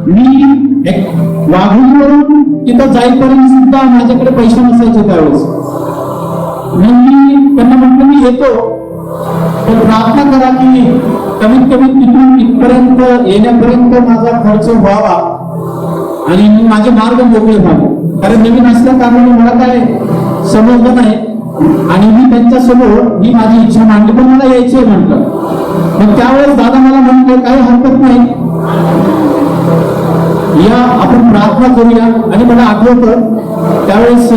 मी एक वाघूवरून तिथं जाईपर्यंत सुद्धा माझ्याकडे पैसे नसायचे त्यावेळेस. मी त्यांना म्हटलं मी येतो, पण प्रार्थना करा की कमीत कमी तिथून इथपर्यंत येण्यापर्यंत माझा खर्च व्हावा आणि मी माझे मार्ग मोकळे व्हावे. कारण नवीन असल्या कारणाने मला काय समजलं नाही आणि मी त्यांच्या समोर ही माझी इच्छा मांडली, पण मला यायचे म्हटलं. मग त्यावेळेस दादा मला म्हटलं काही हरकत नाही, या आपण प्रार्थना करूया. आणि मला आठवतं त्यावेळेस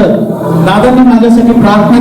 दादांनी माझ्यासाठी प्रार्थना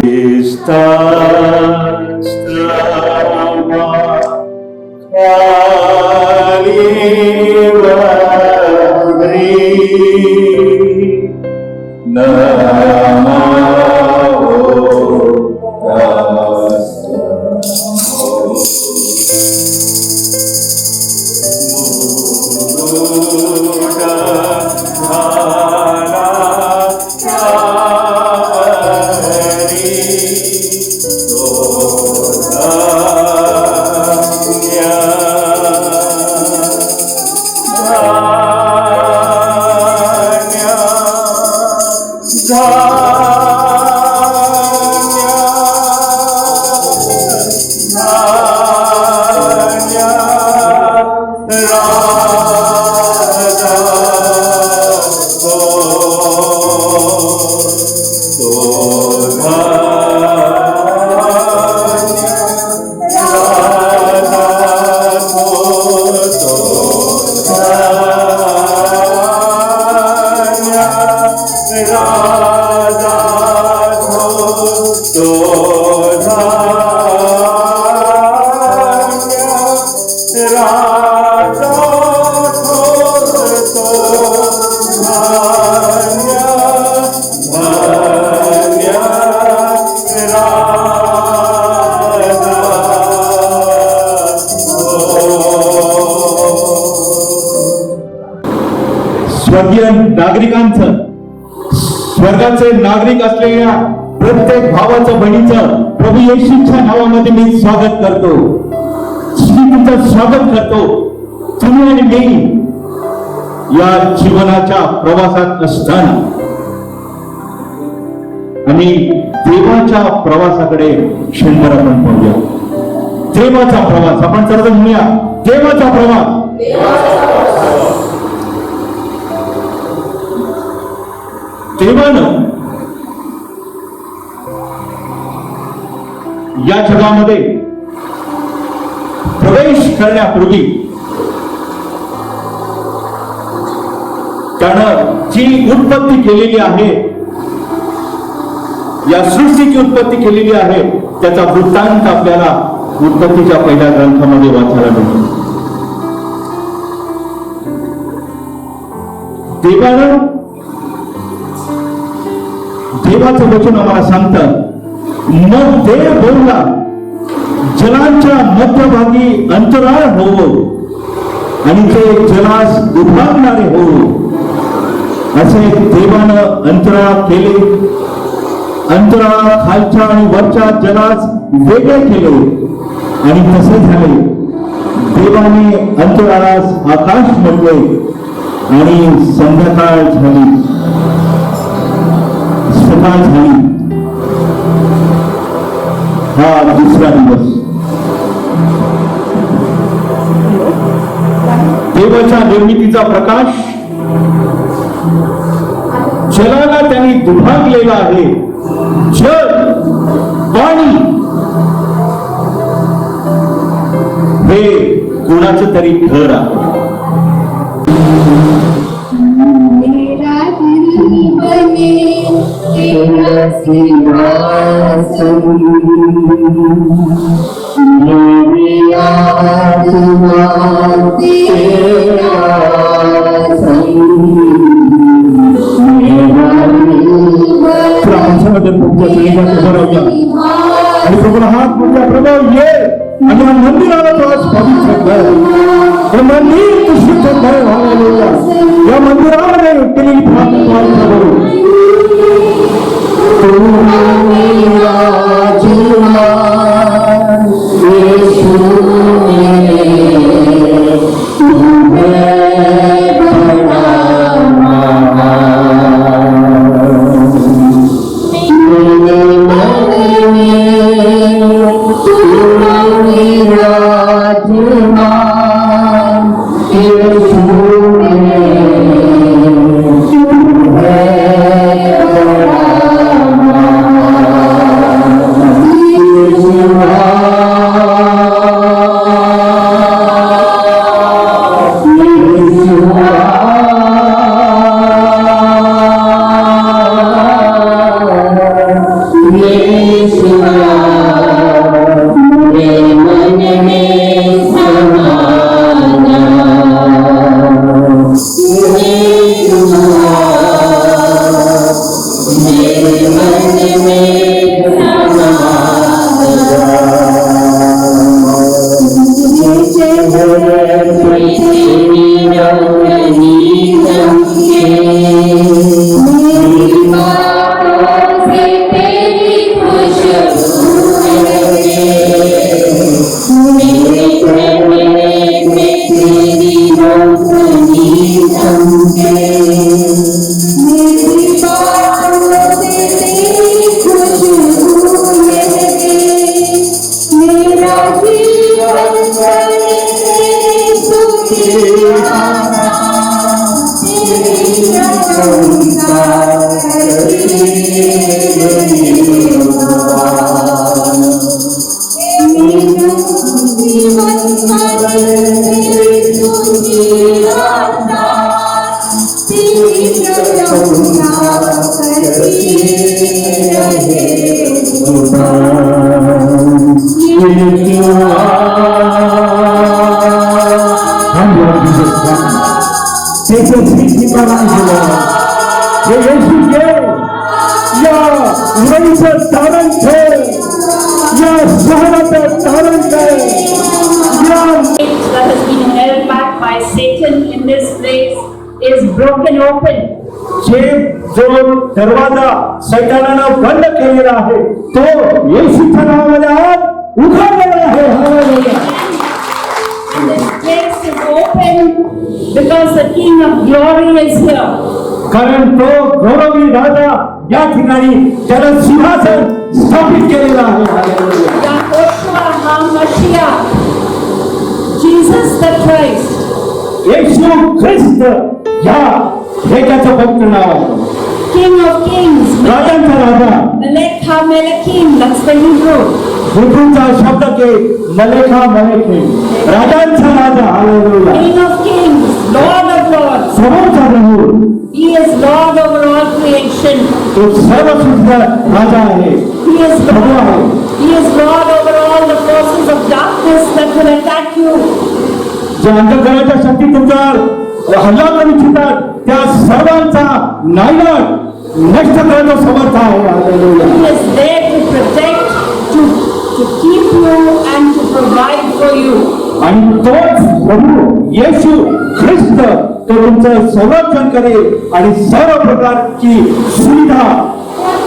स्वर्गीय नागरिकांचं, स्वर्गाचे नागरिक असलेल्या प्रत्येक भावाचं बहिणीचं प्रभू येशूच्या नावामध्ये मी स्वागत करतो. मी तुमचं स्वागत करतो. तुम्ही आणि मी या जीवनाच्या प्रवासात असताना आणि देवाच्या प्रवासाकडे क्षणभर आपण पाहूया. देवाचा प्रवास आपण सर्व म्हणूया, देवाचा प्रवास. देवानं या जगामध्ये प्रवेश करण्यापूर्वी त्यानं जी उत्पत्ती केलेली आहे, या सृष्टीची उत्पत्ती केलेली आहे, त्याचा वृत्तांत आपल्याला उत्पत्तीच्या पहिल्या ग्रंथामध्ये वाचायला मिळतो. देवाचं वचन आम्हाला सांगतं, मग देव बोलला, जलांच्या मध्यभागी अंतराळ हो आणि ते जलास दुभागणारे हो. असे देवानं अंतराळ केले. अंतराळ खालच्या आणि वरच्या जलास वेगळे केले आणि तसे झाले. देवाने अंतराळास आकाश म्हणले आणि संध्याकाळ झाली, सकाळ झाली. हा दुसरा दिवस. देवाच्या निर्मितीचा प्रकाश जलाला त्यांनी दुभागलेला आहे. जल, पाणी हे कोणाचं तरी घर आहे. आणि प्रभूला हात म्हणजे प्रभू ये आणि या मंदिराला तो आज पवित्र कर. हे मंदिर तू शुद्ध कर. हालेलुया. या मंदिरामध्ये केलेली प्रार्थना प्रभू येशू That has been held back by Satan in this place is broken open. जे जो दरवाजा सैतानानं बंद केलेला आहे तो येशूच्या नावामध्ये आज उघडलेला आहे. Hallelujah. And this place is open because the King of Glory is here. कारण तो गौरवी राजा या ठिकाणी त्याला सिंहासन स्थापित केलेला आहे. Hallelujah. Yahushua HaMashiach, Jesus the Christ. येशू ख्रिस्त या हे त्याचं भक्त नाव आहे. King of Kings, राजांचा Raja. Melech HaMelechim, that's the Hebrew. हिब्रूचा शब्द के मलेखा मलेखे राजांचा राजा. Hallelujah. King of Kings, Lord of Lords. सर्वचा Prabhu. He is Lord over all creation. तो सर्वशुद्ध राजा आहे. He is Prabhu Lord. आहे. He is Lord over all the forces of darkness that will attack you. जे अंधकाराच्या शक्ती तुमच्यावर हल्ला करू इच्छितात त्या सर्वांचा नायनाट नष्ट करण्याचा समर्थ आहे. Hallelujah. He is there to protect, to keep you and to provide for you. आणि तोच प्रभू येशू ख्रिस्त तो तुमचं संरक्षण करेल आणि सर्व प्रकारची सुविधा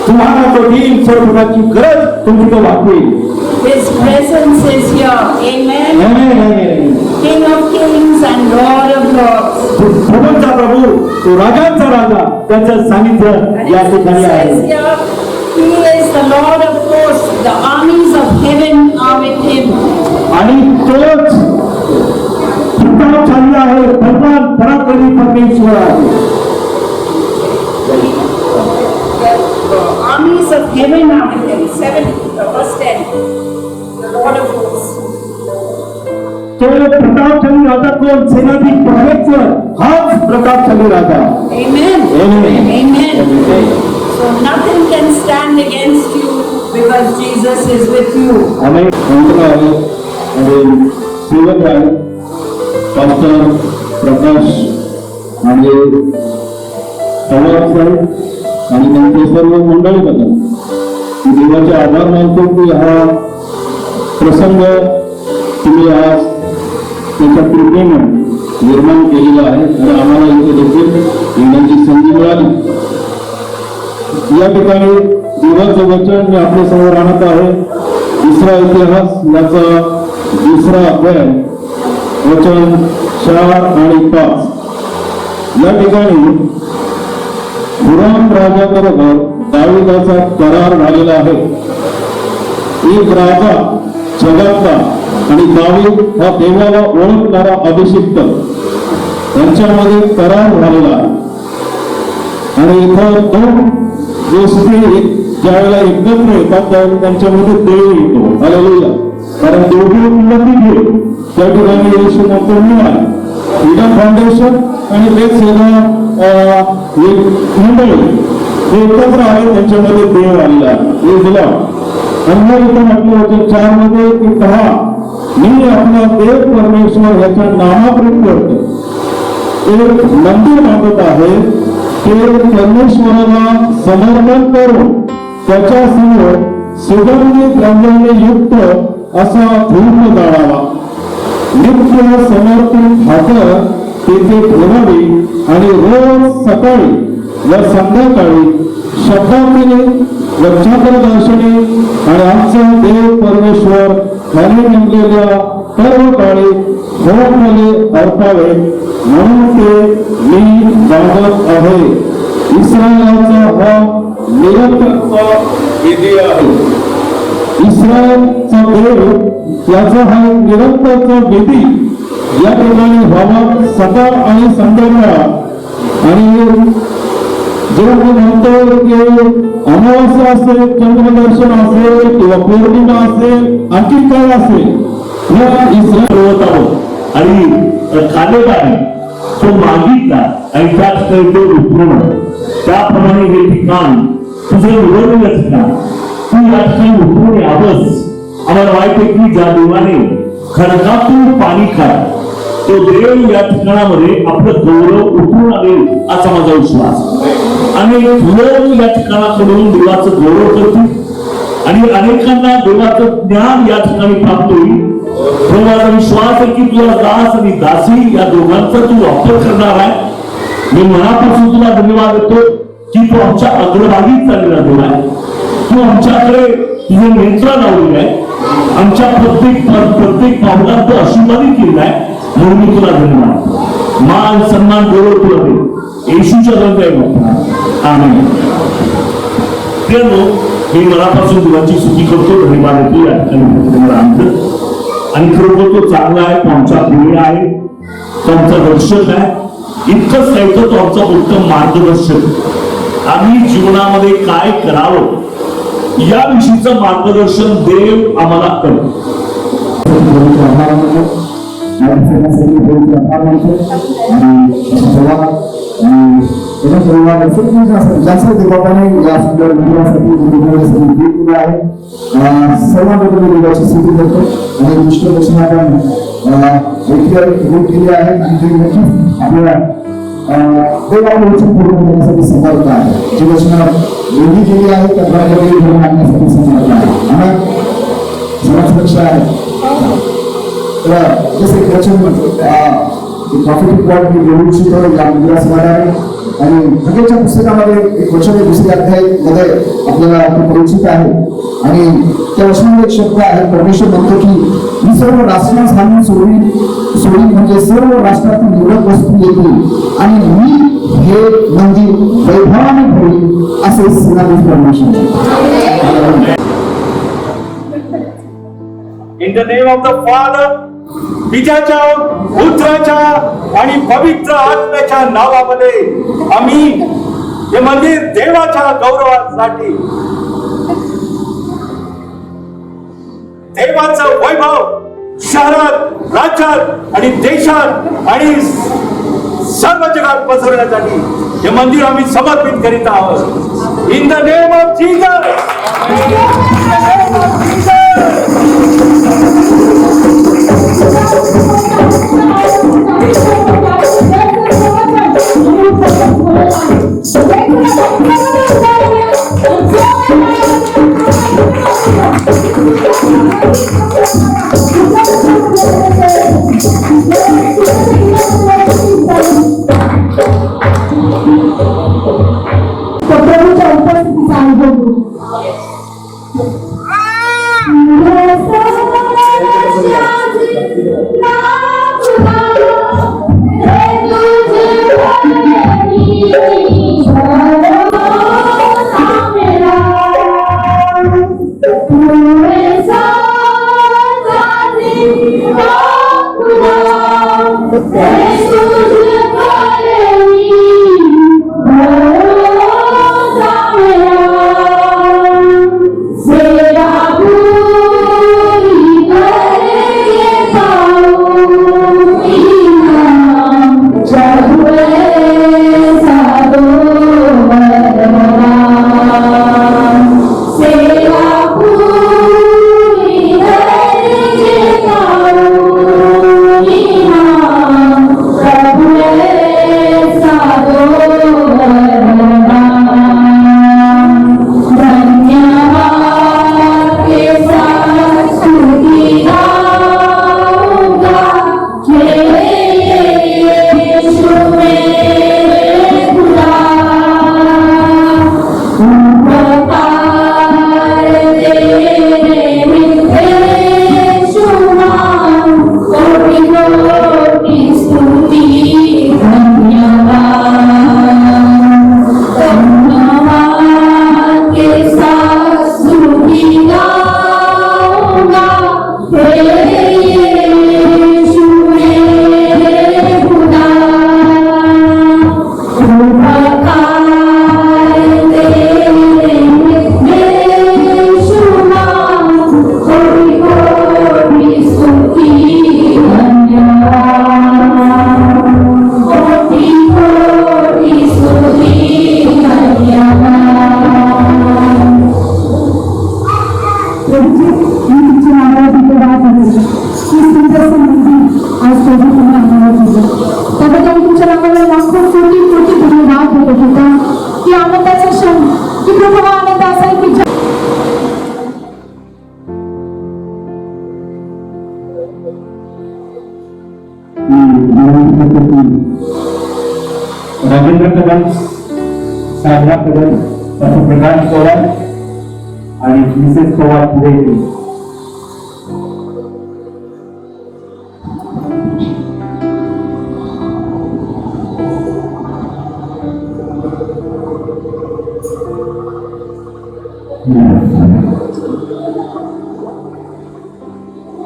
तुम्हाला तो देईल. सर्व प्रकारची गरज तुमची तो वापरेल. His presence is here. Amen. King of Kings and Lord of Lords. तो प्रभूंचा प्रभू तो राजांचा राजा त्याचं सानिध्य And या it ठिकाणी says आहे. here, He is the Lord of hosts. The armies of heaven are with Him. आणि तोच प्रतापशाली आहे. भगवान पराक्रमी परमेश्वर आहे. The armies of heaven are with Him. 7 verse 10. The Lord of hosts. तो प्रतापशाली राजा कोण? सेनाधिक परमेश्वर हाच प्रतापशाली राजा. Amen. Amen. Amen. So nothing can stand against you because Jesus is with you. आम्ही मंत्र आहे आणि सेवक आहे पास्टर प्रकाश आणि पवार साहेब आणि त्यांचे सर्व मंडळी बद्दल देवाचे आभार मानतो की हा प्रसंग तुम्ही आज त्याच्या कृपेने निर्माण केलेला आहे आणि आम्हाला इथे देखील येण्याची संधी मिळाली. या ठिकाणी देवाचं वचन मी आपल्या समोर आणत आहे. दुसरा इतिहास याचा दुसरा अध्याय वचन 4 आणि 5 या ठिकाणी हुराम राजाबरोबर दाविदाचा करार झालेला आहे. एक राजा जगातला आणि दावीद हा देवाला ओळखणारा अभिषिक्त यांच्यामध्ये करार झालेला आहे. आणि इथं दोन गोष्टी ज्यावेळेला एकत्र येतात त्यावेळेला त्यांच्यामध्ये देव येतो. हालेलुया. कारण दोघे उन्नती घे त्या ठिकाणी येशू म्हणतो मी आहे. फ्रीडम फाउंडेशन आणि बेसेना एक मंडळी हे एकत्र आहे. त्यांच्यामध्ये देव आलेला आहे. दिला आणि मग इथं म्हटलं होतं 4 मध्ये की पहा मी आपला देव परमेश्वर याच्या नामाप्रत करतो. एक मंदिर बांधत आहे ते परमेश्वराला समर्पण करून त्याच्या समोर सुगंधी द्रव्याने युक्त असा धूप जाळावा. नित्य समर्पित भाकर तेथे ठेवावी आणि रोज सकाळी व संध्याकाळी शब्दातीने व चक्रदर्शनी आणि आमचा देव परमेश्वर ह्याने नेमलेल्या सर्व काळी होममध्ये अर्पावे म्हणून ते मी बांधत आहे. इस्रायलाचा हा निरंतरचा विधी आहे. इस्रायलचा देव याचा हा निरंतरचा विधी या ठिकाणी व्हावा सकाळ आणि संध्याकाळ. आणि जेव्हा मी म्हणतो की अमावस्या असेल, चंद्रदर्शन असेल किंवा पौर्णिमा असेल, आणखी काय असेल, या इस्रायल पर्वत आहोत आणि कालेबाने तो मागितला आणि त्याच काही तो उतरवला. त्याप्रमाणे हे ठिकाण तुझं निवडलेलं ठिकाण तू या ठिकाणी उतरून यावंस. आम्हाला माहित आहे की ज्या देवाने खडकातून पाणी काढ तो देव या ठिकाणामध्ये आपलं गौरव उतरून आले असा माझा विश्वास. आणि लोक या ठिकाणाकडून देवाचं गौरव करतील आणि अनेकांना देवाचं ज्ञान या ठिकाणी प्राप्त होईल. माझा विश्वास आहे की तुला दास आणि दासी या दोघांचा तू वापर करणार आहे. मी मनापासून तुला धन्यवाद देतो की तू आमच्या अग्रभागी चाललेला देव आहे. तू आमच्याकडे तुझे नेत्र लावलेले आहे. आमच्या प्रत्येक पावलात तो आशीर्वादित केलेला आहे. म्हणून मी तुला धन्यवाद, मान सन्मान गौरव तुला दे येशूच्या नावात आमेन. मी मनापासून देवाची स्तुती करतो, धन्यवाद देतो या ठिकाणी आणि खरोखर तो चांगला आहे, तो आमचा प्रिय आहे, तो आमचा दर्शक आहे. इतकंच नाही तर तो आमचा उत्तम मार्गदर्शक. आम्ही जीवनामध्ये काय करावं याविषयीचं मार्गदर्शन देव आम्हाला करतो. जास्त देवाने या सुंदर मंदिरासाठी केलं आहे. सर्वांबद्दल देवाची स्तुती करतो आणि दुष्ट दर्शनाकडून केली आहे आणि ते नक्कीच आपल्याला देवाची पूर्ण करण्यासाठी समर्थ आहे. जी रचना योगी केली आहे त्या प्रकारे घडवून आणण्यासाठी समर्थ आहे. आणि समाजरक्षा आहे तर जसे वचन प्रॉफिटिक वर्ड मी बोलू इच्छितो या मंदिरासमाधाने. आणि हगेच्या पुस्तकामध्ये एक वचन आहे, दुसऱ्या अध्यायामध्ये आपल्याला ते परिचित आहे. आणि त्या वचनामध्ये एक शब्द आहे, परमेश्वर म्हणतो की मी सर्व राष्ट्रांस घालून सोडीन म्हणजे सर्व राष्ट्रातील निवडक वस्तू येतील आणि मी हे मंदिर वैभवाने भरेन असे सेनाधीश परमेश्वर. In the name of the Father, पित्याच्या, पुत्राच्या आणि पवित्र आत्म्याच्या नावामध्ये आम्ही हे मंदिर देवाच्या गौरवासाठी, देवाचं वैभव शहरात, राज्यात आणि देशात आणि सर्व जगात पसरवण्यासाठी हे मंदिर आम्ही समर्पित करीत आहोत. In the name of Jesus. प्रभूच्या उपस्थितीचा अनुभव Say कदम, साधना कदम, प्रकाश पवार आणि मिसेस पवार पुढे येतील.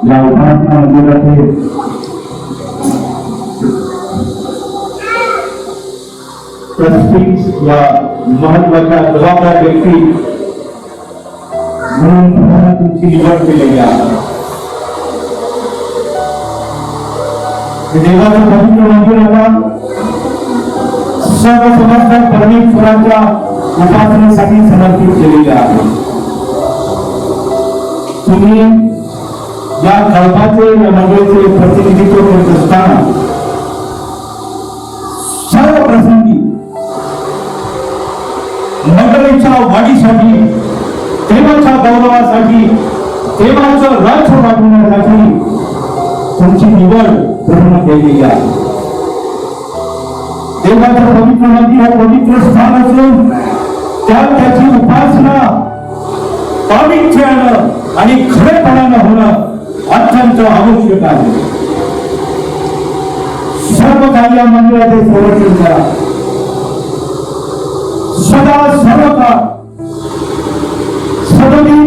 या उपासना मंदिराचे ट्रस्टीज या महत्वाच्या जबाबदार व्यक्ती म्हणून तुमची निवड केलेली आहे. देवाचं पवित्र मंदिराला सर्व समर्थ परमेश्वराच्या उपासनेसाठी समर्पित केलेले आहे. तुम्ही या कल्पाचे या मंडळीचे प्रतिनिधित्व करत असताना सर्व प्रसंगी मंडळीच्या वाढीसाठी, देवाच्या गौरवासाठी, देवाचं राज्य वाढवण्यासाठी तुमची निवड पूर्ण केलेली आहे. देवाचं पवित्र मंदिर हे पवित्र स्थान असून त्याची उपासना पावित्र्यानं आणि खरेपणानं होणं अत्यंत आवश्यक आहे. सर्व काही या मंदिराचे संरक्षण करा. सदा सर्व काळ सदनी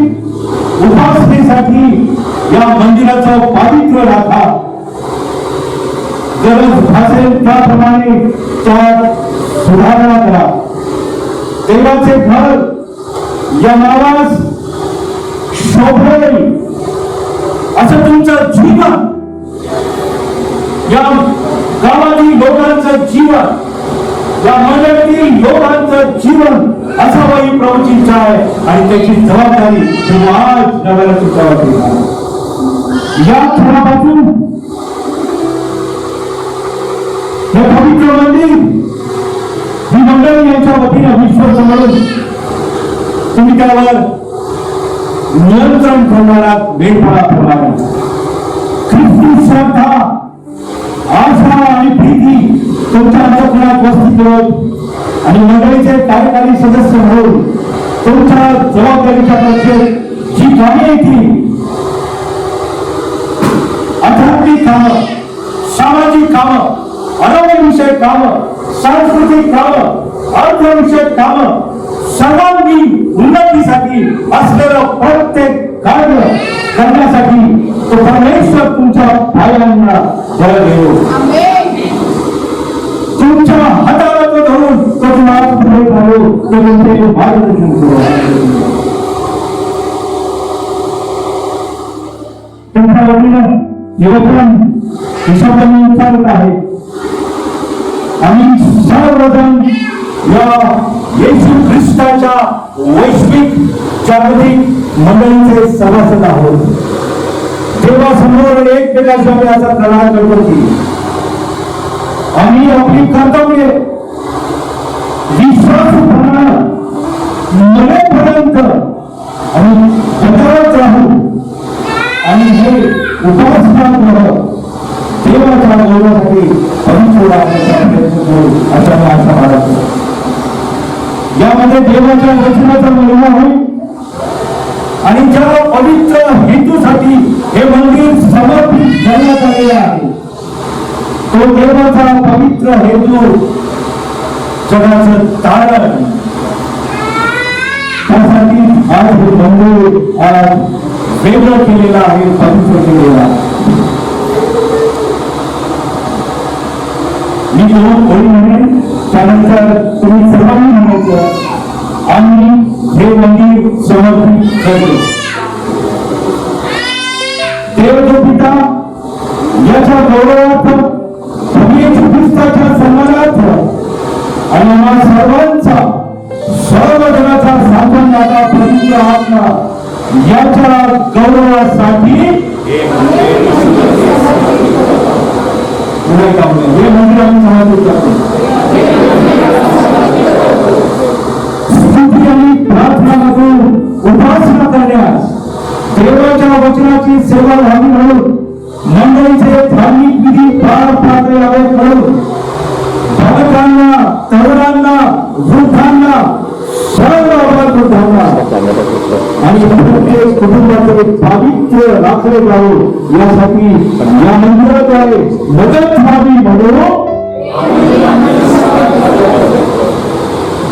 उपासनेसाठी या मंदिराचं पावित्र्य राखा. गरज भासेल त्याप्रमाणे त्यात सुधारणा करा. देवाचे घर या नावास शोभेल असं तुमचं जीवन, या गावातील लोकांचं जीवन, या मंडळातील लोकांचं जीवन असावं ही प्रभूची इच्छा आहे. आणि त्याची जबाबदारी तुम्ही आज नव्याला चुकावती. या क्षणापासून हे पवित्र मंदिर ही मंडळी यांच्या वतीने विश्वास म्हणून तुम्ही त्यावर नियंत्रण करणारा वेळपणाप्रमाणे ख्रिस्ती श्रद्धा, आशा आणि भीती तुमच्या अंतःकरणात वस्ती करत आणि मंडळीचे कार्यकारी सदस्य म्हणून तुमच्या जबाबदारीच्या मध्ये जी कामे येतील, आध्यात्मिक कामं, सामाजिक कामं, आरोग्यविषयक कामं, सांस्कृतिक कामं, अर्थविषयक कामं, सर्वांगीण उन्नतीसाठी असलेलं प्रत्येक कार्य करण्यासाठी तो परमेश्वर तुमच्या पायांना बळ देऊ. तुमच्या हाताला तो धरून तो तुम्हाला पुढे घालू, तो तुमचे मार्गदर्शन करू. तुमच्या वतीनं युवकां हिशोबाने विचारत आहे. आम्ही सर्वजण या येशू ख्रिस्ताच्या वैश्विक जागतिक मंडळीचे सभासद आहोत. देवासमोर एकमेकांशी आम्ही असा प्रणाम करतो की आम्ही आपली कर्तव्य विश्वासपूर्ण मरेपर्यंत आम्ही बजावत राहू आणि हे उपासना करू, देवाच्या गौरवासाठी पवित्र राहण्याचा प्रयत्न करू अशा मी आशा बाळगतो. यामध्ये देवाच्या वचनाचा महिमा होईल आणि ज्या पवित्र हेतूसाठी हे मंदिर समर्पित करण्यात आलेले आहे तो देवाचा पवित्र हेतू जगाचं तारण, त्यासाठी आज हे मंदिर आज वेगळं केलेलं आहे, पवित्र केलेलं आहे. मी दोन ओळी म्हणेन, त्यानंतर तुम्ही सर्वांनी म्हणायचं आम्ही हे मंदिर समर्पित करतो. देव पिता याच्या गौरवार्थ, येशू ख्रिस्ताच्या सन्मानार्थ आणि आम्हा सर्वांचा, सर्व जगाचा साधनदाता पवित्र आत्मा याच्या गौरवासाठी हे मंदिर आम्ही समर्पित करतो. स्तुती आणि प्रार्थनामधून उपासना करण्यास, देवाच्या वचनाची सेवा व्हावी म्हणून, मंडळीचे धार्मिक विधी पार पाडले यावेत म्हणून, बालकांना, तरुणांना कुटुंबाचे पावित्र्य राखले जावं यासाठी या मंदिराद्वारे मदत व्हावी म्हणून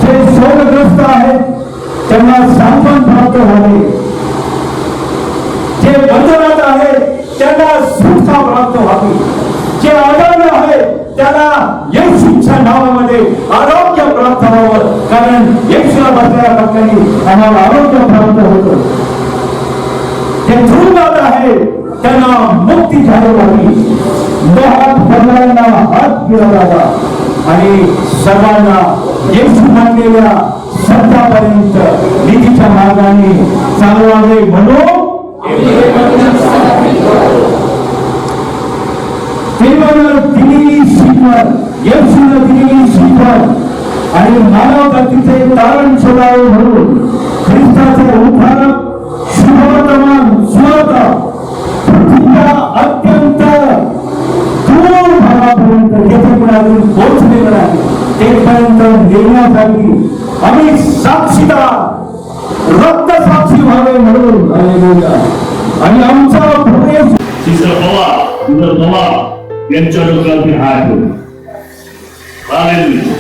जे शोकग्रस्त आहेत त्यांना सांत्वन प्राप्त व्हावे, जे बंधनात आहेत त्यांना सुटका प्राप्त व्हावी, जे आजारी आहेत त्याला येशूच्या नावामध्ये आरोग्य प्राप्त व्हावं, कारण येशूला बसलेल्या ठिकाणी आम्हाला आरोग्य प्राप्त होतं. जे तुरुंगात आहेत त्यांना मुक्ती झाली व्हावी, हात भरणाऱ्यांना हात दिला जावा आणि सर्वांना येशू मानलेल्या सत्यापर्यंत नीतीच्या मार्गाने चालवावे म्हणून देवानं दिलेली शिकवण, येशूनं दिलेली शिकवण आणि मानव जातीचे तारण शोधावे म्हणून ख्रिस्ताचे उद्धारक शुभवर्तमान सुवार्ता पृथ्वीच्या अत्यंत दूर भागापर्यंत जेथे कुणातून पोहोचलेलं आहे तेपर्यंत नेण्यासाठी आम्ही साक्षीदार रक्त साक्षी व्हावे म्हणून आणि आमचा प्रदेश सिस्टर पवार यांच्या डोक्यावरती हात ठेवून हालेलुया.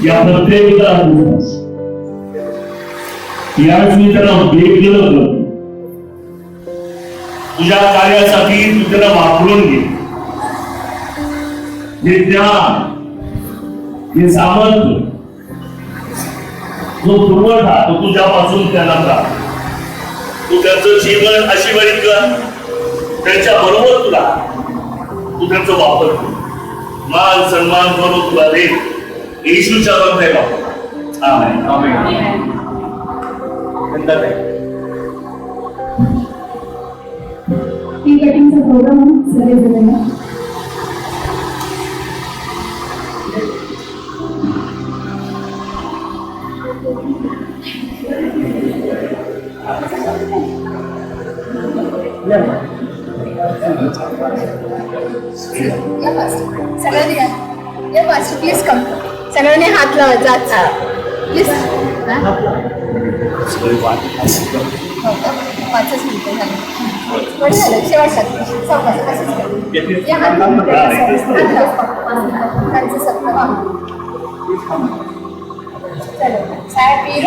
या प्रत्येकाला यावेळेस मी त्यांना केलं होतं तुझ्या कार्यासाठी तू त्याला वापरून घे. हे ज्ञान, हे सामर्थ्य, जो पुरवठा तो तुझ्यापासून त्यांना प्राप्त. तू त्यांचं जीवन अशी वळी कर, त्यांच्या बरोबर तुला तू त्यांचा वापर कर. मान सन्मान करून तुला दे येशूच्या नावाने वापर. आमेन. आमेन. ती कटिंगचा प्रोग्राम सगळे झालेला. सगळ्यांनी या पाच प्लीज कम सगळ्यांनी हात लावा जात प्लीज. 5 मिनिटं झाली. बरं झालं शेवटचं चौकाचं असंच करू. या हात त्यांचं सत्तर हॅपी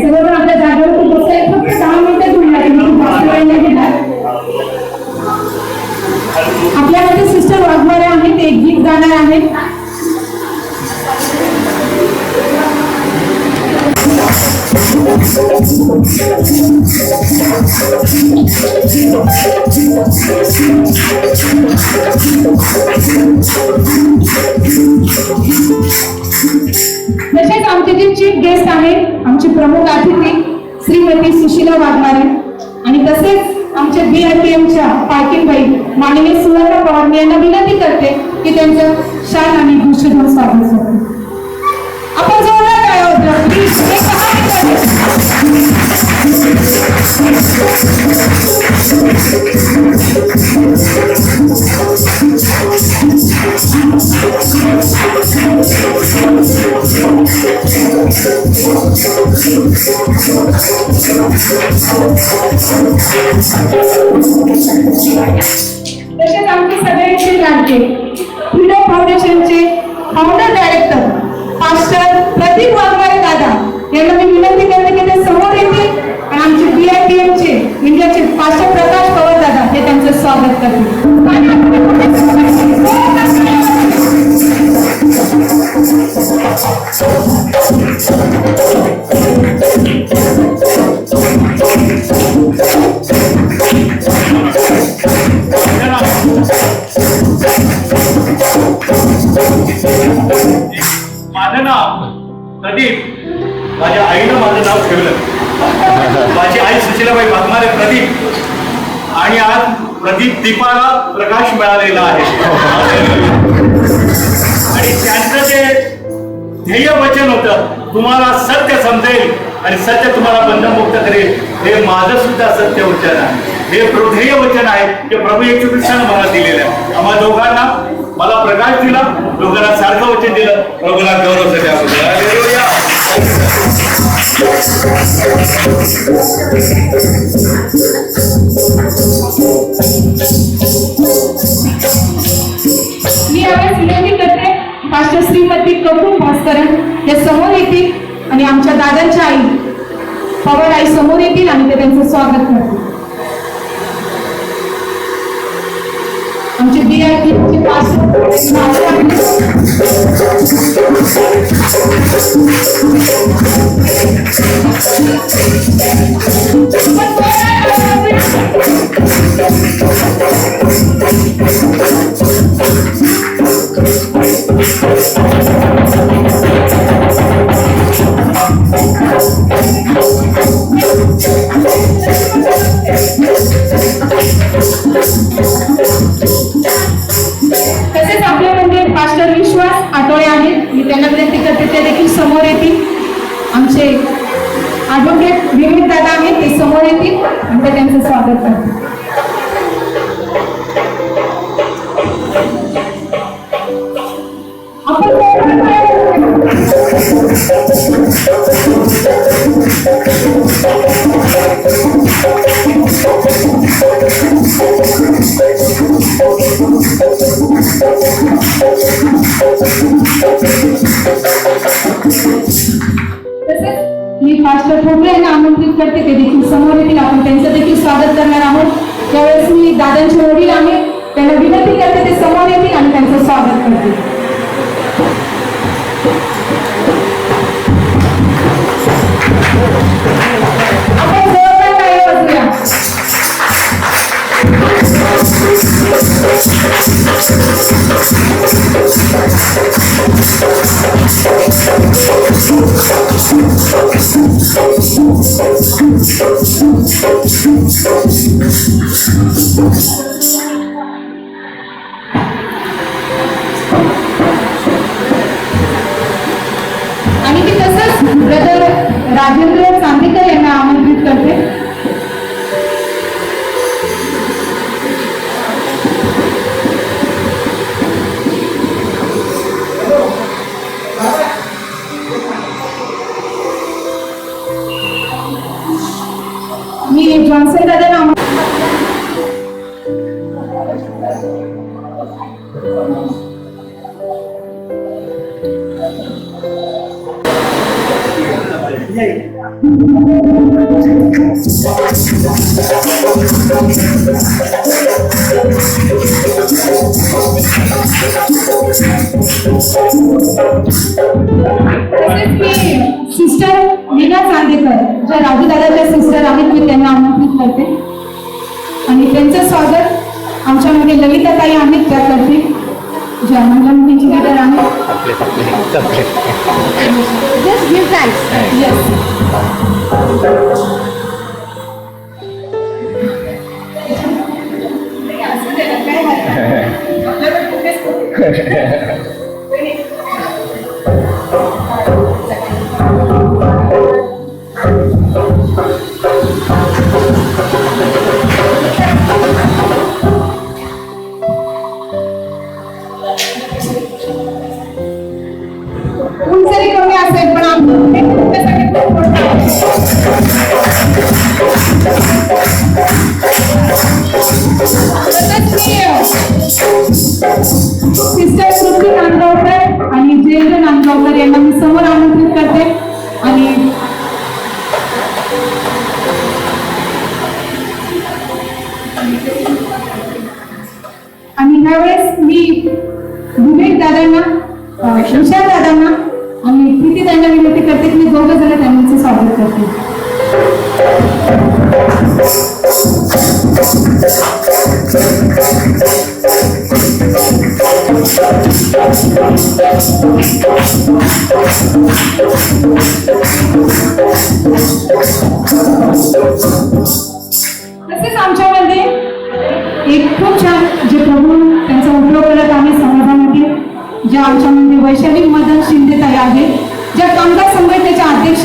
सर्वजण आपल्या जागेवर बसले. फक्त 10 मिनिटं घेणार. आपल्यामध्ये सिस्टर वाघमारे आहेत, ते एक गीत गाणार आहेत. तसेच आमचे जे चीफ गेस्ट आहेत, आमचे प्रमुख अतिथी श्रीमती सुशीला वाघमारे आणि तसेच आमच्या BRPMच्या पार्किंग बाई माननीय सुवर्णा पवार यांना विनंती करते की त्यांचं शाल आणि भूषण स्वागत करते. आपण जोरदार टाळ्या वाजवा. प्लीज एक 10 तसेच आमचे सगळ्यांचे आहे फ्रीडम फाउंडेशनचे founder director pastor Pradeep Waghmare दादा यांना मी विनंती करते की ते समोर येतील आणि आमचे BITM चे इंडियाचे पास्टर प्रकाश पवार दादा हे त्यांचं स्वागत करतील. माझं नाव प्रदीप. माझ्या आईनं माझं नाव ठेवलं. माझी आई सुशीलाबाई वाघमारे प्रदीप आणि आज प्रदीप दीपाला प्रकाश मिळालेला आहे. आणि त्यांचं जे ध्येय वचन होतं तुम्हाला सत्य समजेल आणि सत्य तुम्हाला बंधनमुक्त करेल हे माझं सुद्धा सत्य वचन आहे. हे ध्येय वचन आहे ते प्रभू येशू ख्रिस्तानं मला दिलेलं आहे. आम्हा दोघांना मला प्रकाश दिला, दोघांना सारखं वचन दिलं. प्रभूला गौरव सगळ्या. मी यावेळेस विनंती करते पास्टर श्रीमती कपूर भास्करन हे समोर येतील आणि आमच्या दादांच्या आई पवार आई समोर येतील आणि ते त्यांचं स्वागत करतील. आमचे BITM चे पास्टर तसेच आपल्यामध्ये पास्टर विश्वास आठवळे आहेत. मी त्यांना विनंती करते ते देखील समोर येतील. आमचे ॲडव्होकेट विवेक दादा आहेत ते समोर येतील आणि ते त्यांचं स्वागत करतील. तसेच मी पास्टर ठोकळे यांना आमंत्रित करते ते देखील समोर येतील. आपण त्यांचं देखील स्वागत करणार आहोत. त्यावेळेस मी दादांचे वडील आहेत त्यांना विनंती करते ते समोर येतील आणि त्यांचं स्वागत करतील. आपण जोरदार टाळ्या वाजवूया. आणि मी तसंच ब्रदर राजेंद्र चांदेकर यांना आमंत्रित करते. मी जॉन्सन दादांना सिस्टर मीना चांदेकर ज्या राजू दादाच्या सिस्टर आहेत मी त्यांना आमंत्रित करते आणि त्यांचं स्वागत आमच्यामध्ये ललिता ताई आहेत त्या करतील ज्या महिला मुलींची लीडर आहेत. Just give thanks. Yes. ऊन जरी कमी असेल पण आम्ही त्यासाठी खूप मोठं आहे. तसंच सिस्टर श्रुती नांदगावकर आणि जयेंद्र नांदगावकर यांना मी समोर आमंत्रित करते आणि ह्यावेळेस मी विवेक दादांना विशाल दादांना आणि प्रीती त्यांना विनंती करते की मी दोघं जण त्यांचं स्वागत करते. तसेच आमच्यामध्ये एक खूप छान जे प्रभू त्यांचा उपयोग करत आहे समाजामध्ये, ज्या आमच्यामध्ये वैशाली मदन शिंदेताई आहेत, ज्या कामगार संघटनेच्या अध्यक्ष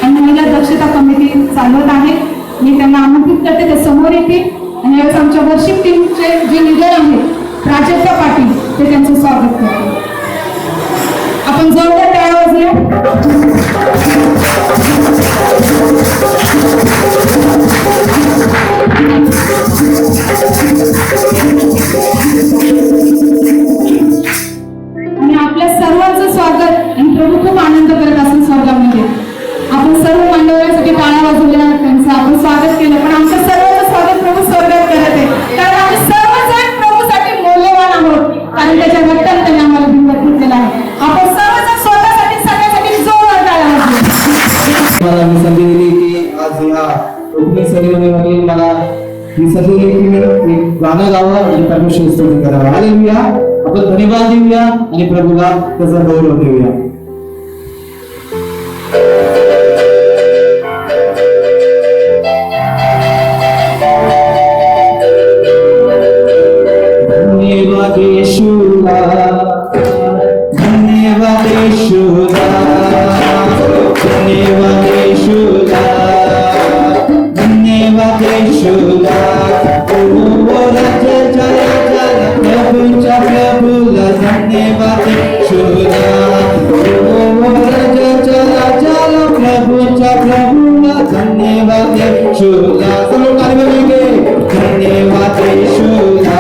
आणि महिला दक्षता कमिटी चालवत आहेत. मी त्यांना आमंत्रित करते, ते समोर येते आणि यावेळेस आमच्या वर्शिप टीमचे जे लीडर आहेत प्राजक्ता पाटील ते त्यांचं स्वागत करते. आपण जोरदार टाळ्या वाजवूया. आणि आपल्या सर्वांचं स्वागत आणि प्रभू खूप आनंद करत असेल स्वर्गामध्ये. आपण सर्व मांडवऱ्यांसाठी टाळ्या वाजवल्या, त्यांचं आपण स्वागत केलं, पण आमचं सर्वांचं स्वागत प्रभू स्वर्गात करत आहे, कारण आम्ही सर्वजण प्रभूसाठी मौल्यवान आहोत, कारण त्याच्या रक्ताने त्यांनी आम्हाला बिंबत घेतलेला आहे. आपण सर्वजण स्वतःसाठी सगळ्यासाठी जोरदार टाळ्या वाजवूया. मला मी संधी दिली की आज या ओपनिंग सेरेमनीमध्ये मला ही संधी दिली की मी एक गाणं गावं आणि परमेश्वर स्तुती करावं. हालेलुया. आपण धन्यवाद देऊया आणि प्रभूला त्याचा गौरव देऊया. धन्यवाद येशूला, धन्यवाद येशूला, धन्यवाद येशूला, धन्यवाद येशूला. प्रभूच्या प्रभूला धन्यवाद येशूला. प्रभूच्या प्रभूला धन्यवाद येशूला. सब लोग ताली बजाएंगे. धन्यवाद येशूला.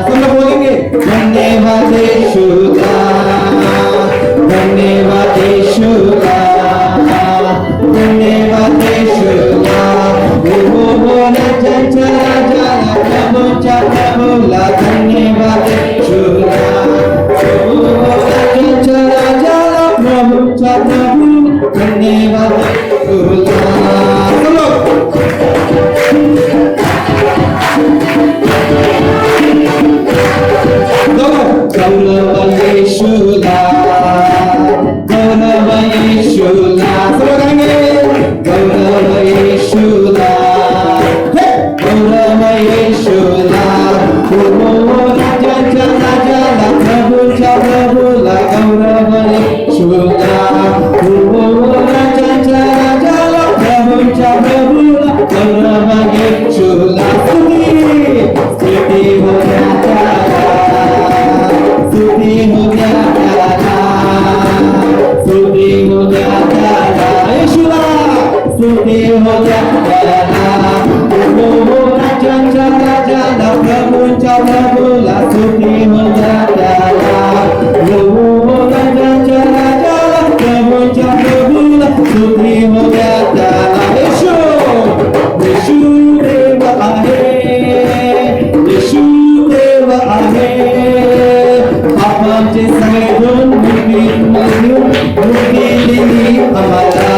सब लोग बोलेंगे धन्यवाद येशूला, धन्यवाद येशूला, धन्यवाद येशूला. प्रभूच्या प्रभूला धन्यवाद येशूला. प्रभूच्या प्रभूला धन्यवाद येशूला. गौरव येशूला, गौरव येशूला. सर्व गाएंगे. गौरव येशूला, गौरव येशूला. राजाच्या राजाला, प्रभूच्या प्रभूला गौरव येशूला. राजाच्या राजाला, प्रभूच्या प्रभूला गौरव येशूला. स्तुती हो त्याला, स्तुती हो त्याला, स्तुती हो त्याला येशूला, स्तुती हो त्याला. राजाच्या राजाला, प्रभूच्या प्रभूला स्तुती हो त्याला. राजाच्या राजाला, प्रभूच्या प्रभूला स्तुती हो त्याला. येशू, येशू देव आहे, येशू देव आहे. पापांचे सगळे गुण मुक्ती दिली आम्हाला.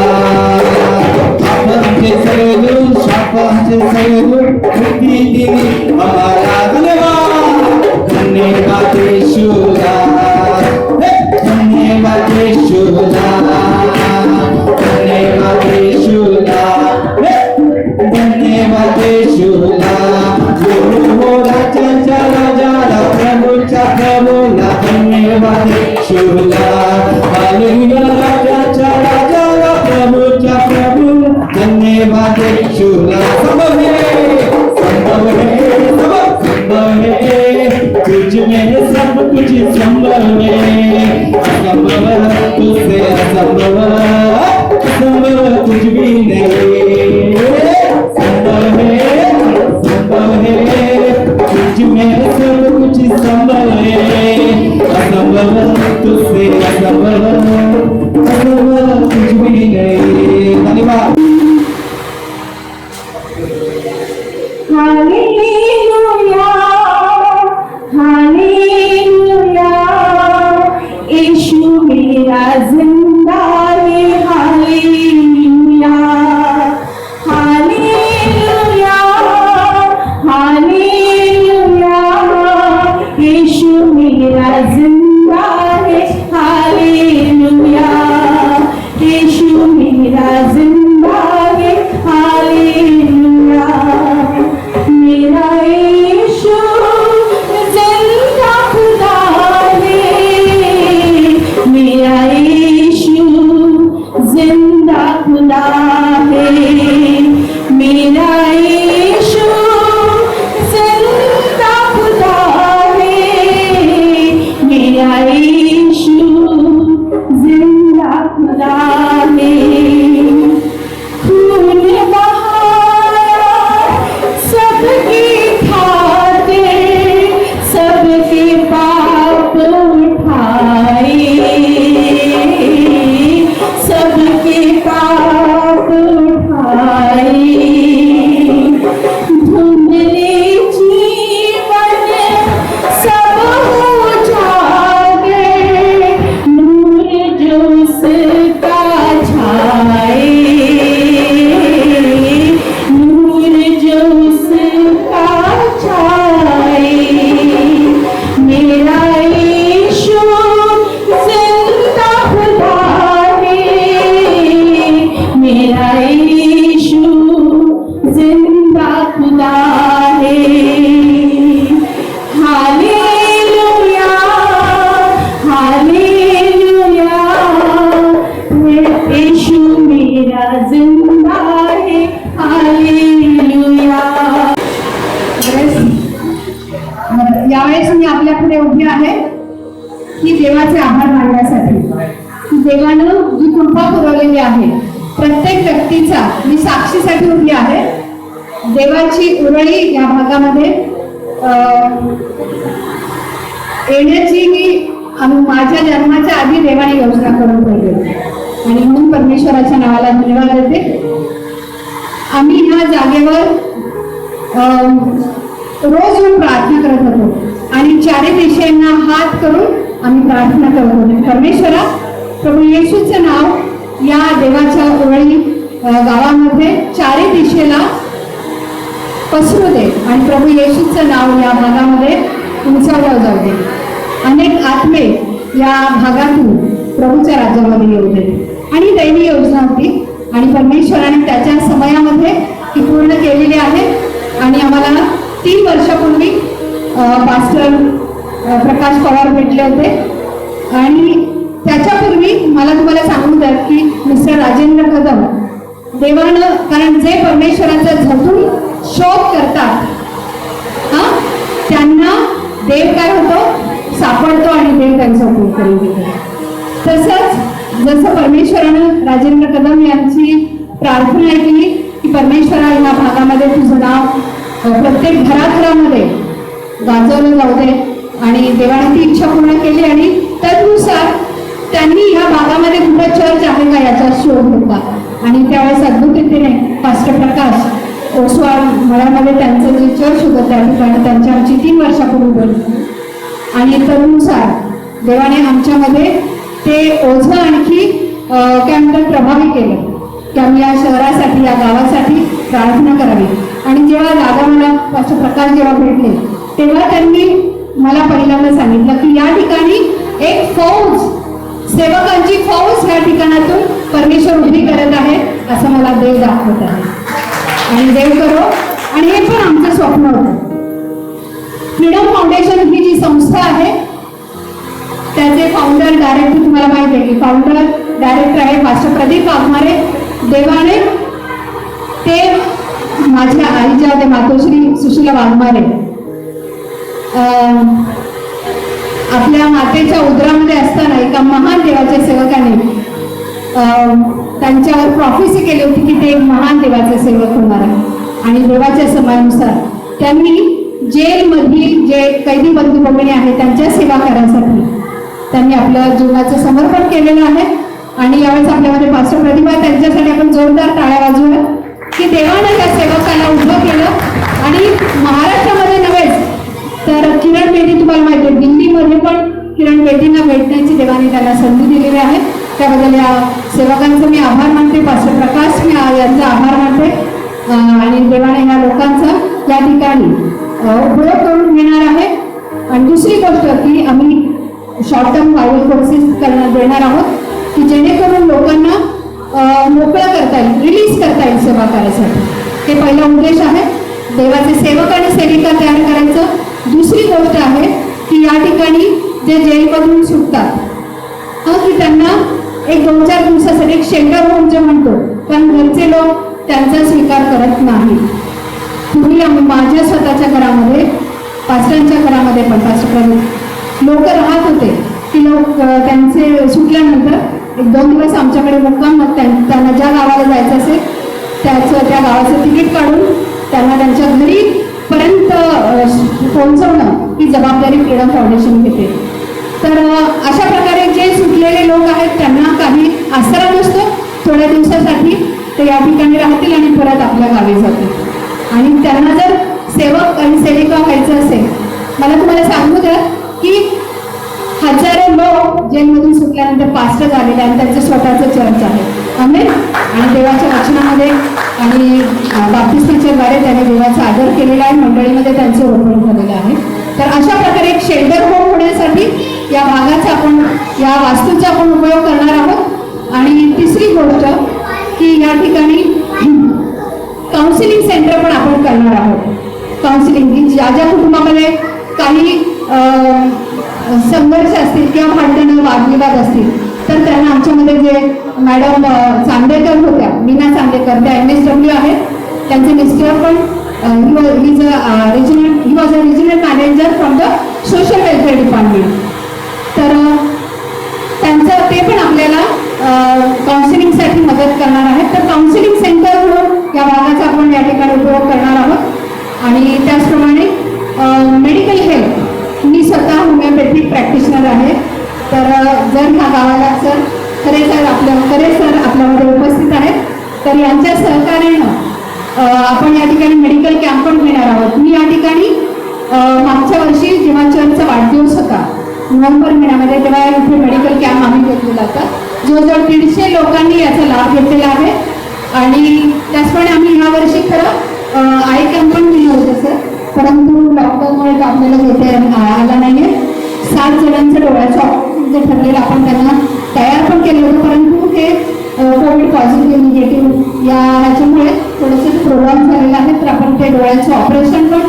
पापांचे सगळे गुण, शापांचे सगळे गुण मुक्ती दिली आम्हाला. धन्यवाद, धन्यवाद येशूला, धन्यवाद येशूला, धन्यवाद येशूला, धन्यवाद येशूला. राजाच्या राजाला, प्रभूच्या प्रभूला धन्यवाद येशूला. हालेलुया. राजाच्या राजाला, प्रभूच्या प्रभूला धन्यवाद येशूला. संभव है, संभव है, सब संभव है, तुझ में सब कुछ संभव है. असंभव तुझसे असंभव, असंभव कुछ भी नहीं. संभव है, संभव है, तुझ में सब संभव तुझसे असंभव कुछ भी नहीं। धन्यवाद। हालेलुया हालेलुया यीशु मेरा जिंदा है। हालेलुया हालेलुया हालेलुया यीशु मेरा जिंदा है। हालेलुया यीशु मेरा जिंदा है। हालेलुया मेरा यीशु जिंदा खुदा है। मेरा यीशु जिंदा खुदा है। मेरा यीशु जिंदा खुदा है। मेरा यीशु जिंदा खुदा है। खून बहाया सबकी खातिर, सबके पाप उठाए, सबके पाप उठाए। धुंधले जीवन सब हो जाए, नूर जो उसका छाए, नूर जो उसका छाए। मेरा यीशु जिंदा खुदा है। मेरा यीशु जिंदा खुदा है। हालेलुया हालेलुया यीशु मेरा जिंदा है। हालेलुया। यावेळेस मी आपल्यापुढे उभी आहे की देवाचे आभार मानण्यासाठी, की देवानं जी कृपा पुरवलेली आहे प्रत्येक व्यक्तीचा, मी साक्षीसाठी उभी आहे। देवाची उरळी या भागामध्ये येण्याची मी माझ्या जन्माच्या आधी देवाने योजना करून ठेवली आणि म्हणून परमेश्वराच्या नावाला धन्यवाद देते। आम्ही ह्या जागेवर रोज येऊन प्रार्थना करत होतो आणि चारी दिशेंना हात करून आम्ही प्रार्थना करत होतो, परमेश्वरा प्रभू येशूचं नाव या देवाच्या उरळी गावामध्ये चारी दिशेला पसरू दे आणि प्रभू येशूचं नाव या भागामध्ये उंचावलं जाऊ दे। अनेक आत्मे या भागातून प्रभूच्या राज्यामध्ये येऊ दे। आणि दैवी योजना होती आणि परमेश्वराने त्याच्या समयामध्ये ती पूर्ण केलेली आहे। आणि आम्हाला 3 वर्षापूर्वी पास्टर प्रकाश पवार भेटले होते आणि त्याच्यापूर्वी मला तुम्हाला सांगू द्या की मिस्टर राजेंद्र कदम देवानं, कारण जे परमेश्वराचा झटून शोध करतात त्यांना देव काय होतो, सापडतो आणि देव त्यांचा उपयोग करून घेतो। तसंच जसं परमेश्वरानं राजेंद्र कदम यांची प्रार्थना ऐकली की परमेश्वरा या भागामध्ये तुझं नाव प्रत्येक घराघरामध्ये गाजवलं जाऊ दे आणि देवाने ती इच्छा पूर्ण केली। आणि तदनुसार त्यांनी ह्या भागामध्ये कुठं चर्च आहे का याचा शोध घेतला आणि त्यावेळेस अद्भुत रीतीने पास्टर प्रकाश ओसवाल मळ्यामध्ये त्यांचं जे चर्च होतं त्या ठिकाणी त्यांची आमची 3 वर्षापूर्वी बोलली आणि तदनुसार देवाने आमच्यामध्ये ते ओझं आणखी काय म्हणतात प्रभावी केलं की आम्ही या शहरासाठी या गावासाठी प्रार्थना करावी। आणि जेव्हा दादा मला पास्टर प्रकाश जेव्हा भेटले तेव्हा त्यांनी मला पहिल्यांदा सांगितलं की या ठिकाणी एक फौज, सेवकांची फौज या ठिकाणातून परमेश्वर उभी करत आहे असं मला देव दाखवत आहे आणि देव करो। आणि हे पण आमचं स्वप्न होतं। फ्रीडम फाउंडेशन ही जी संस्था आहे त्याचे फाउंडर डायरेक्टर तुम्हाला माहिती आहे की फाउंडर डायरेक्टर आहे पास्टर प्रदीप वाघमारे। देवाने ते माझ्या आईच्या ते मातोश्री सुशीला वाघमारे आपल्या मातेच्या उदरामध्ये असताना एका महान देवाच्या सेवकाने त्यांच्यावर प्रॉफेसी केली होती की ते एक महान देवाचे सेवक होणार आहे आणि देवाच्या समयानुसार त्यांनी जेलमधील जे कैदी बंधू भगिनी आहेत त्यांच्या सेवा करण्यासाठी त्यांनी आपलं जीवनाचं समर्पण केलेलं आहे. आणि यावेळेस आपल्यामध्ये पास्टर प्रतिभा आहे, त्यांच्यासाठी आपण जोरदार टाळ्या वाजवूया की देवानं त्या सेवकाला उभं केलं. आणि महाराष्ट्रामध्ये नव्हेच तर किरण बेदी तुम्हाला माहिती आहे, दिल्लीमध्ये पण किरण बेदींना भेटण्याची देवाने त्यांना संधी दिलेली आहे. त्याबद्दल या सेवकांचं मी आभार मानते, पास्टर प्रकाश मी यांचा आभार मानते. आणि देवाने या लोकांचा या ठिकाणी उपयोग करून घेणार आहे. आणि दुसरी गोष्ट की आम्ही शॉर्ट टर्म बायबल कोर्सेस देणार आहोत की जेणेकरून लोकांना मोकळं करता येईल, रिलीज करता येईल सेवा करायसाठी. हे पहिला उद्देश आहे, देवाचे सेवक आणि सेविका तयार करायचं. दुसरी गोष्ट आहे की या ठिकाणी जे जेलमधून सुटतात की त्यांना एक 2-4 दिवसासाठी एक शेल्टर होम जे म्हणतो, पण घरचे लोक त्यांचा स्वीकार करत नाही. पूर्वी माझ्या स्वतःच्या घरामध्ये, पास्टरांच्या घरामध्ये पण पास्टर लोक राहत होते की लोक त्यांचे सुटल्यानंतर 1-2 दिवस आमच्याकडे मुक्काम, मग त्यांना ज्या गावाला जायचं असेल त्या गावाचं तिकीट काढून त्यांना त्यांच्या घरी पर्यंत पोहोचवणं ही जबाबदारी फ्रीडम फाउंडेशन घेते. तर अशा प्रकारे जे सुटलेले लोक आहेत त्यांना काही आसरा नसतो, थोड्या दिवसासाठी ते या ठिकाणी राहतील आणि परत आपल्या गावी जातील. आणि त्यांना जर सेवक आणि सेविका व्हायचं असेल, मला तुम्हाला सांगू द्या की हजारो लोक जेलमधून सुटल्यानंतर पास्टर झालेले आणि त्यांचं स्वतःचं चर्च आहे. आमेन. आणि देवाच्या वचनामध्ये आणि बाप्तिस्माच्या द्वारे त्याने देवाचा आदर केलेला आहे, मंडळीमध्ये त्यांचं रोपण झालेलं आहे. तर अशा प्रकारे एक शेल्टर होम होण्यासाठी या भागाचा आपण, या वास्तूचा आपण उपयोग करणार आहोत. आणि तिसरी गोष्ट की या ठिकाणी काउन्सिलिंग सेंटर पण आपण करणार आहोत. काउन्सिलिंग की ज्या ज्या कुटुंबामध्ये काही संघर्ष असतील किंवा भांडणं वादविवाद असतील तर त्यांना आमच्यामध्ये जे मॅडम चांदेकर होत्या, मीना चांदेकर, त्या MSW आहेत. त्यांचे मिस्टर पण he was a regional manager from the social welfare department. तर त्यांचं ते पण आपल्याला काउन्सिलिंगसाठी मदत करणार आहेत. तर काउन्सिलिंग सेंटर म्हणून या भागाचा आपण या ठिकाणी उपयोग करणार आहोत. आणि त्याचप्रमाणे मेडिकल हेल्थ, मी स्वतः होमिओपॅथिक प्रॅक्टिशनर आहे. तर जर ह्या गावाला सर खरे सर आपल्यामध्ये उपस्थित आहेत, तर यांच्या सहकार्यानं आपण या ठिकाणी मेडिकल कॅम्प पण घेणार आहोत. मी या ठिकाणी मागच्या वर्षी जेव्हा चर्चचा वाढदिवस होता नोव्हेंबर महिन्यामध्ये, तेव्हा इथे मेडिकल कॅम्प आम्ही घेतलेला होता. जवळजवळ 150 लोकांनी याचा लाभ घेतलेला आहे. आणि त्याचप्रमाणे आम्ही ह्या वर्षी खरं आय कॅम्प पण दिलं होतं सर, परंतु लॉकडाऊनमुळे आपल्याला घेता आला नाहीये. 7 जणांचं डोळ्याचं ऑपरेशन जे ठरलेलं आपण त्यांना तयार पण केलं होतं, परंतु हे कोविड पॉझिटिव्ह निगेटिव्ह या ह्याच्यामुळे थोडंसं प्रोग्राम झालेला आहे. तर आपण ते डोळ्याचं ऑपरेशन पण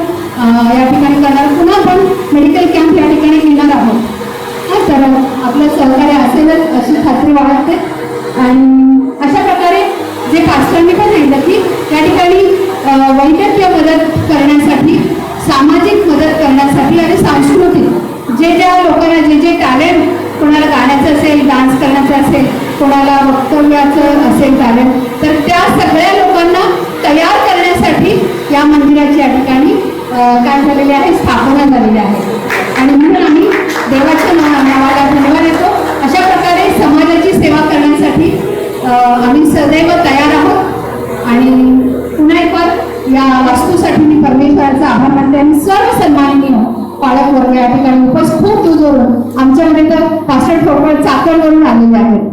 या ठिकाणी करणार. पुन्हा आपण मेडिकल कॅम्प या ठिकाणी घेणार आहोत. तर आपलं सहकार्य असेलच अशी खात्री वाटते. आणि अशा प्रकारे जे पास्टरांनी पण सांगितलं की या ठिकाणी वैद्यकीय मदत करण्यासाठी, सामाजिक मदत करण्यासाठी आणि सांस्कृतिक जे ज्या लोकांना जे टॅलेंट, कोणाला गाण्याचं असेल, डान्स करण्याचं असेल, कोणाला वक्तव्याचं असेल टॅलेंट, तर त्या सगळ्या लोकांना तयार करण्यासाठी या मंदिराची या ठिकाणी काय झालेली आहे, स्थापना झालेली आहे. आणि म्हणून आम्ही देवाच्या नावाला धन्यवाद देतो. अशा प्रकारे समाजाची सेवा करण्यासाठी आम्ही सदैव तयार आहोत. आणि पुन्हा एक बार या वास्तूसाठी मी परमेश्वराचा आभार मानते. आणि सर्व सन्माननीय पालक वर्ग या ठिकाणी खूप दूरवरून आमच्यामध्ये तर पास्टर ठोकळ चाकणवरून आलेले आहेत.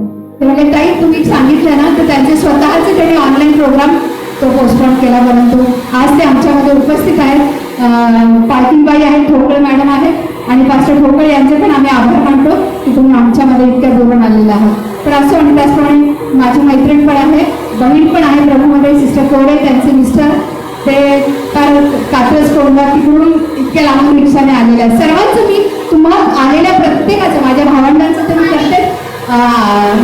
ते म्हणजे ताई तुम्ही सांगितलं ना, तर त्यांचे स्वतःचे त्यांनी ऑनलाईन प्रोग्राम तो पोस्टपोन केला, परंतु आज ते आमच्यामध्ये उपस्थित आहेत. पार्किंग बाई आहेत, ठोकळ मॅडम आहेत आणि पास्टर ठोकळ यांचे पण आम्ही आभार मानतो की तुम्ही आमच्यामध्ये इतक्या दूरून आलेले आहात. तर असं आणि त्याचप्रमाणे माझी मैत्रीण पण आहे, बहीण पण आहे प्रभूमध्ये, सिस्टर कोडे, त्यांचे मिस्टर ते कात्रज कोंडा तिकडून इतक्या लांब रिक्षाने आलेले आहेत. सर्वांचं मी तुम्हाला आलेल्या प्रत्येकाचं, माझ्या भावंडांचं तर मी करते,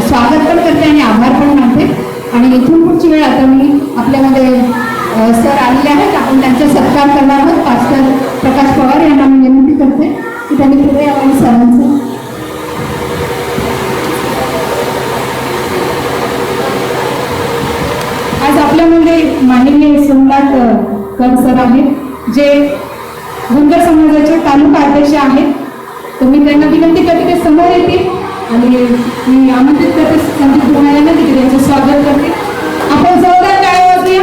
स्वागत पण करते आणि आभार पण मानते. आणि इथून पुढची वेळ आता मी आपल्यामध्ये सर आलेले आहेत, आपण त्यांचा सत्कार करणार आहोत. पास्टर प्रकाश पवार यांना मी विनंती करते की त्यांनी पुढे यावं. सरांचं आज आपल्यामध्ये माननीय सोमनाथ कर सर आहेत, जे गुंजर समाजाचे तालुका अध्यक्ष आहेत. तर मी त्यांना विनंती करते ते समोर येतील आणि मी आमंत्रित करते संदीप गुन्हा यांना देखील त्यांचं स्वागत करते. आपण जोरदार टाळ्या वाजूया.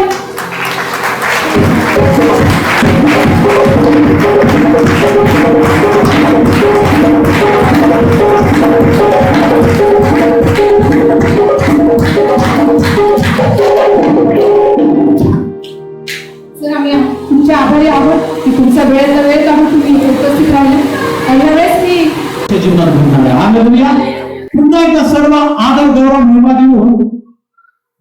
सर आम्ही तुमचे आभारी आहोत की तुमचा वेळेचा वेळ काढून तुम्ही इथे उपस्थित राहिले. पहिल्या वेळेस मी जीवनात घडणार आहे. हालेलुया. पुन्हा एकदा सर्व आदर गौरव महिमा देऊन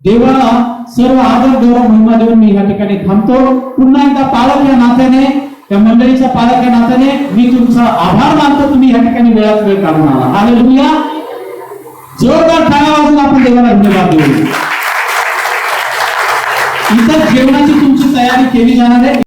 देवाला सर्व आदर गौरव महिमा देऊन मी या ठिकाणी थांबतो. पुन्हा एकदा पालक या नात्याने त्या मंडळीचा पालक या नात्याने मी तुमचा आभार मानतो. तुम्ही या ठिकाणी वेळात वेळ काढून आला. हालेलुया. जोरदार टाळ्या वाजून आपण देवाला धन्यवाद देऊ. इतर जेवणाची तुमची तयारी केली जाणार आहे.